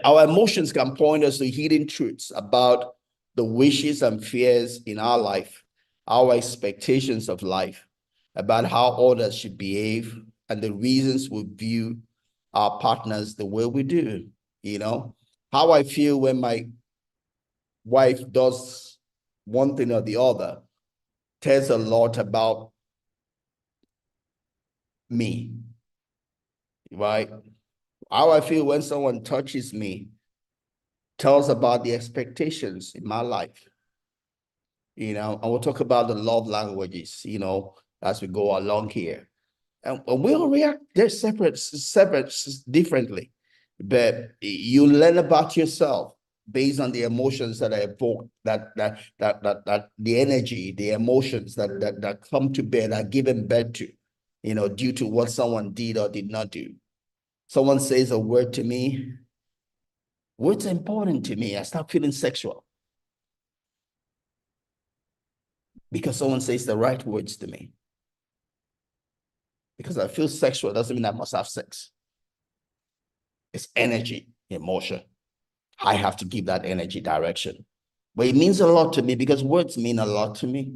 Our emotions can point us to hidden truths about the wishes and fears in our life, our expectations of life, about how others should behave, and the reasons we view our partners the way we do. How I feel when my wife does one thing or the other tells a lot about me, right? How I feel when someone touches me tells about the expectations in my life. And we'll talk about the love languages, as we go along here. And we all react, they're separate differently. But you learn about yourself based on the emotions that are evoked, that the energy, the emotions that come to bear, that given birth to, due to what someone did or did not do. Someone says a word to me, what's important to me? I start feeling sexual because someone says the right words to me. Because I feel sexual doesn't mean I must have sex. It's energy, emotion. I have to give that energy direction. But it means a lot to me because words mean a lot to me.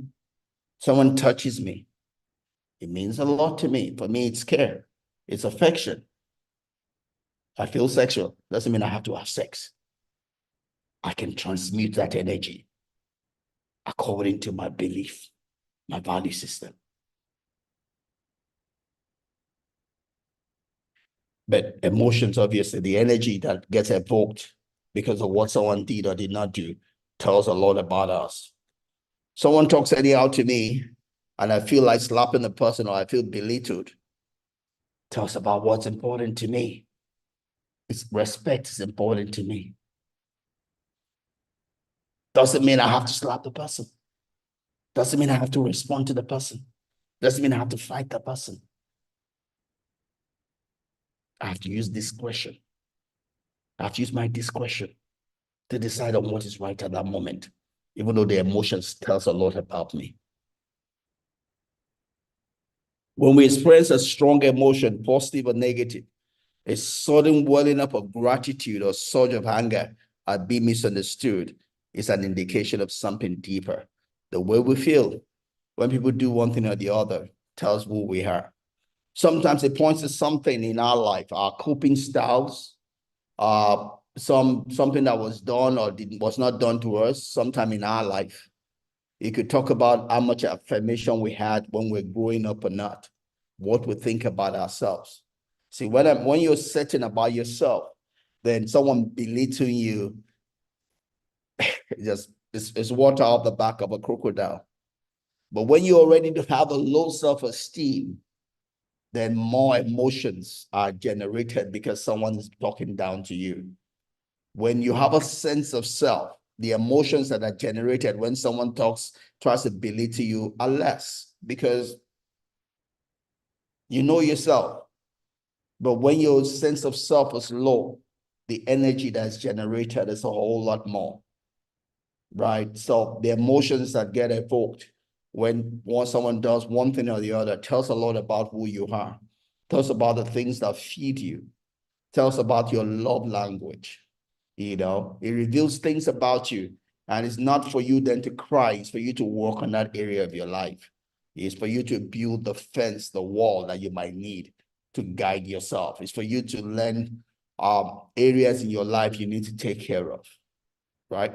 Someone touches me. It means a lot to me. For me, it's care. It's affection. I feel sexual. Doesn't mean I have to have sex. I can transmute that energy according to my belief, my value system. But emotions, obviously, the energy that gets evoked because of what someone did or did not do tells a lot about us. Someone talks anyhow to me and I feel like slapping the person or I feel belittled, tells about what's important to me. It's respect is important to me. Doesn't mean I have to slap the person. Doesn't mean I have to respond to the person. Doesn't mean I have to fight the person. I have to use discretion. I have to use my discretion to decide on what is right at that moment, even though the emotions tells a lot about me. When we experience a strong emotion, positive or negative, a sudden welling up of gratitude or surge of anger at being misunderstood is an indication of something deeper. The way we feel when people do one thing or the other tells who we are. Sometimes it points to something in our life, our coping styles, something that was done or was not done to us sometime in our life. You could talk about how much affirmation we had when we're growing up or not, what we think about ourselves. See, when you're certain about yourself, then someone belittling you, it's water off the back of a crocodile. But when you already have a low self-esteem, then more emotions are generated because someone is talking down to you. When you have a sense of self, the emotions that are generated when someone tries to belittle you are less because you know yourself. But when your sense of self is low, the energy that's generated is a whole lot more, right? So the emotions that get evoked when someone does one thing or the other tells a lot about who you are, tells about the things that feed you, tells about your love language. It reveals things about you. And it's not for you then to cry, it's for you to work on that area of your life. It's for you to build the fence, the wall that you might need to guide yourself. It's for you to learn areas in your life you need to take care of, right?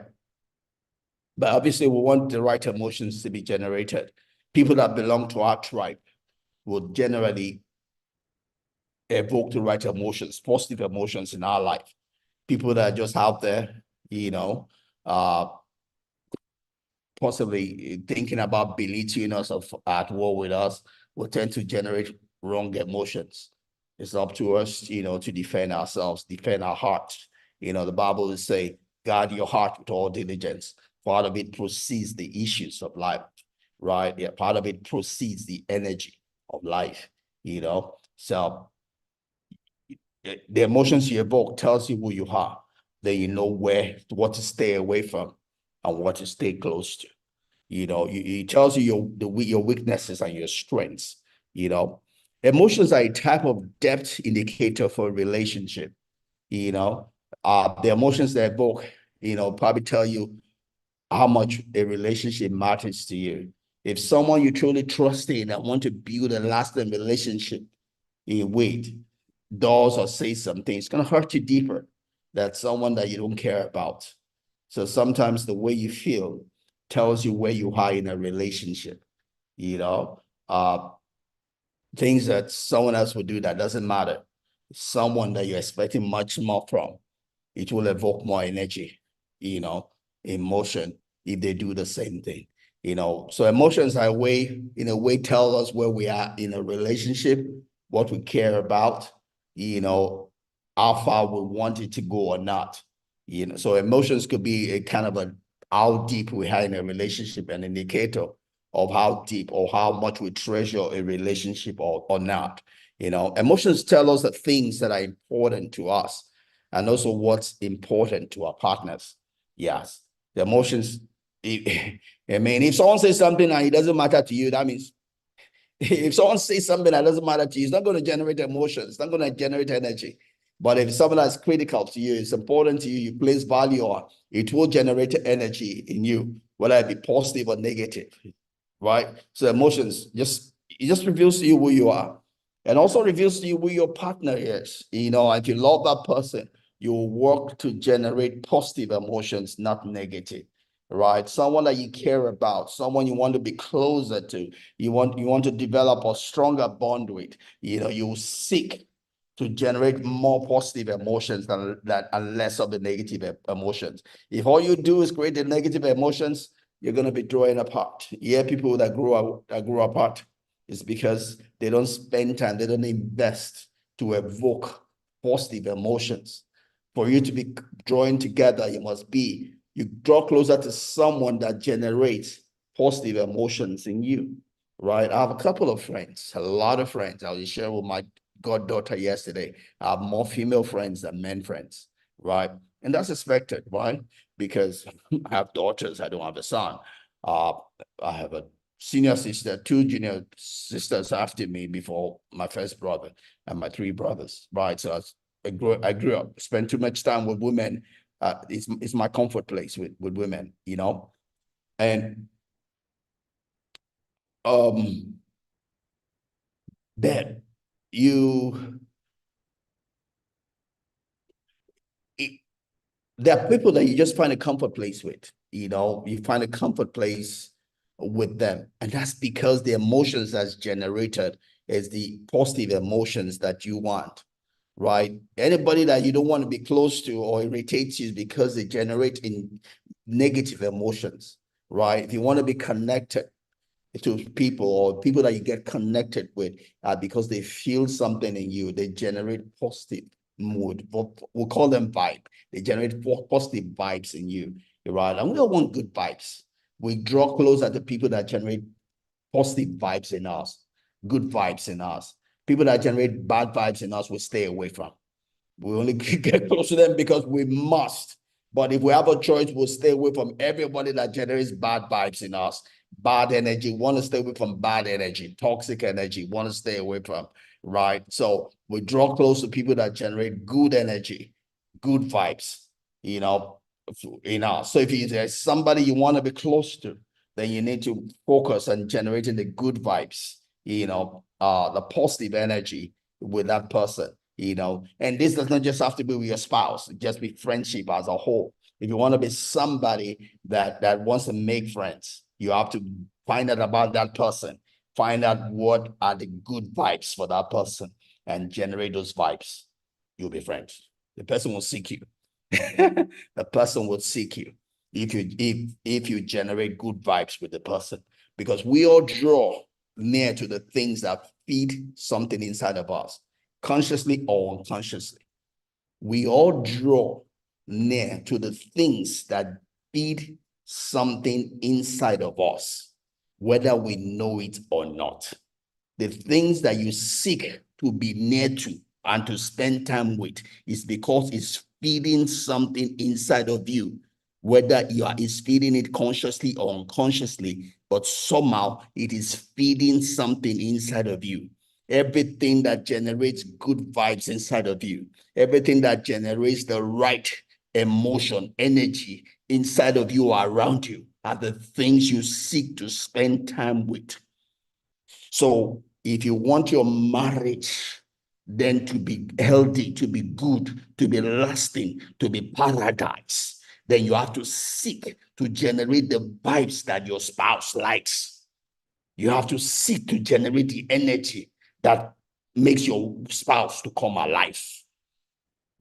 But obviously, we want the right emotions to be generated. People that belong to our tribe will generally evoke the right emotions, positive emotions in our life. People that are just out there, uh, possibly thinking about belittling us at war with us will tend to generate wrong emotions. It's up to us, to defend ourselves, defend our hearts. The Bible will say, guard your heart with all diligence. Part of it proceeds the issues of life, right? Yeah, part of it proceeds the energy of life, So the emotions you evoke tells you who you are. Then you know what to stay away from and what to stay close to. It tells you your weaknesses and your strengths. Emotions are a type of depth indicator for a relationship. The emotions they evoke, probably tell you how much a relationship matters to you. If someone you truly trust in and want to build a lasting relationship with does or says something, it's going to hurt you deeper than someone that you don't care about. So sometimes the way you feel tells you where you are in a relationship. You know, uh, things that someone else would do that doesn't matter. Someone that you're expecting much more from, it will evoke more energy, emotion if they do the same thing. So emotions are in a way tell us where we are in a relationship, what we care about, you know, how far we want it to go or not. So emotions could be a kind of a how deep we are in a relationship, an indicator of how deep or how much we treasure a relationship or not. Emotions tell us the things that are important to us and also what's important to our partners. Yes, the emotions. I mean, if someone says something and it doesn't matter to you, that means if someone says something that doesn't matter to you, it's not going to generate emotions, it's not going to generate energy. But if something that's critical to you, it's important to you, you place value on, it will generate energy in you, whether it be positive or negative, right? So emotions just it just reveals to you who you are, and also reveals to you who your partner is. If you love that person, you will work to generate positive emotions, not negative, right? Someone that you care about, someone you want to be closer to, you want to develop a stronger bond with. You seek to generate more positive emotions than that and less of the negative emotions. If all you do is create the negative emotions, you're going to be drawing apart. Yeah, people that grow apart is because they don't spend time, they don't invest to evoke positive emotions. For you to be drawing together, you draw closer to someone that generates positive emotions in you, right? I have a couple of friends, a lot of friends. I was sharing with my goddaughter yesterday. I have more female friends than men friends, right? And that's expected, right? Because I have daughters, I don't have a son. Uh, I have a senior sister, two junior sisters after me before my first brother and my three brothers, right? So I grew up, spent too much time with women. It's my comfort place with women, and um, that you, it, there are people that you just find a comfort place with, you find a comfort place with them. And that's because the emotions that's generated is the positive emotions that you want, right? Anybody that you don't want to be close to or irritates you because they generate in negative emotions, right? If you want to be connected to people or people that you get connected with because they feel something in you, they generate positive mood. We'll call them vibe. They generate positive vibes in you, right? And we all want good vibes. We draw closer to people that generate positive vibes in us, good vibes in us. People that generate bad vibes in us, we stay away from. We only get close to them because we must. But if we have a choice, we'll stay away from everybody that generates bad vibes in us, bad energy. Want to stay away from bad energy, toxic energy. Want to stay away from, right? So we draw close to people that generate good energy, good vibes. You know, So if there's somebody you want to be close to, then you need to focus on generating the good vibes. The positive energy with that person. And this does not just have to be with your spouse, just be friendship as a whole. If you want to be somebody that wants to make friends, you have to find out about that person, find out what are the good vibes for that person, and generate those vibes. You'll be friends. The person will seek you. The person will seek you if you generate good vibes with the person, because we all draw near to the things that feed something inside of us, consciously or unconsciously. We all draw near to the things that feed something inside of us, whether we know it or not. The things that you seek to be near to and to spend time with is because it's feeding something inside of you, whether is feeding it consciously or unconsciously, but somehow it is feeding something inside of you. everything that generates good vibes inside of you, everything that generates the right emotion, energy inside of you or around you are the things you seek to spend time with. So if you want your marriage then to be healthy, to be good, to be lasting, to be paradise, then you have to seek to generate the vibes that your spouse likes. You have to seek to generate the energy that makes your spouse to come alive.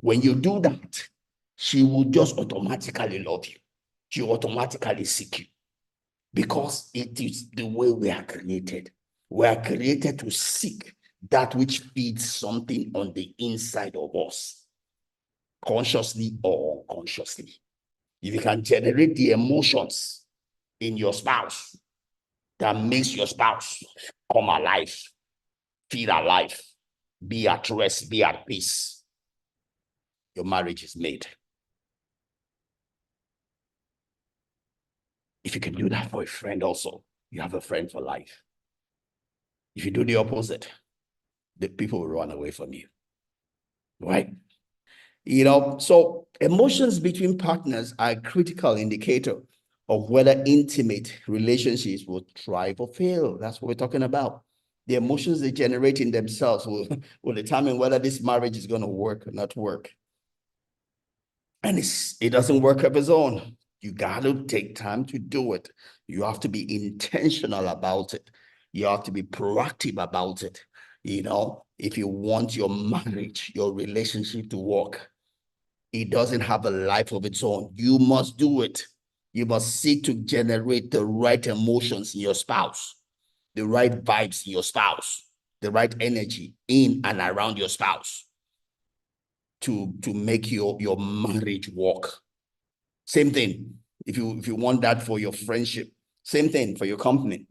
When you do that, she will just automatically love you. She will automatically seek you because it is the way we are created. We are created to seek that which feeds something on the inside of us, consciously or unconsciously. If you can generate the emotions in your spouse that makes your spouse come alive, feel alive, be at rest, be at peace, your marriage is made. If you can do that for a friend also, you have a friend for life. If you do the opposite, the people will run away from you, right? So emotions between partners are a critical indicator of whether intimate relationships will thrive or fail. That's what we're talking about. The emotions they generate in themselves will determine whether this marriage is going to work or not work. And it doesn't work of its own. You got to take time to do it. You have to be intentional about it. You have to be proactive about it. If you want your marriage, your relationship to work, it doesn't have a life of its own. You must do it. You must seek to generate the right emotions in your spouse, the right vibes in your spouse, the right energy in and around your spouse to make your marriage work. Same thing. If you want that for your friendship, same thing for your company,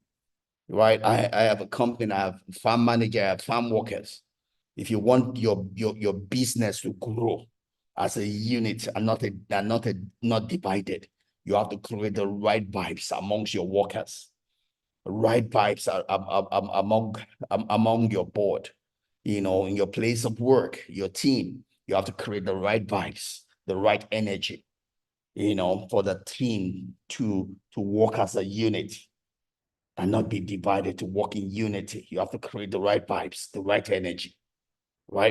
right? I have a company, I have farm manager, I have farm workers. If you want your business to grow as a unit and not divided, you have to create the right vibes amongst your workers, right vibes among your board, in your place of work, your team. You have to create the right vibes, the right energy, for the team to work as a unit and not be divided, to work in unity. You have to create the right vibes, the right energy.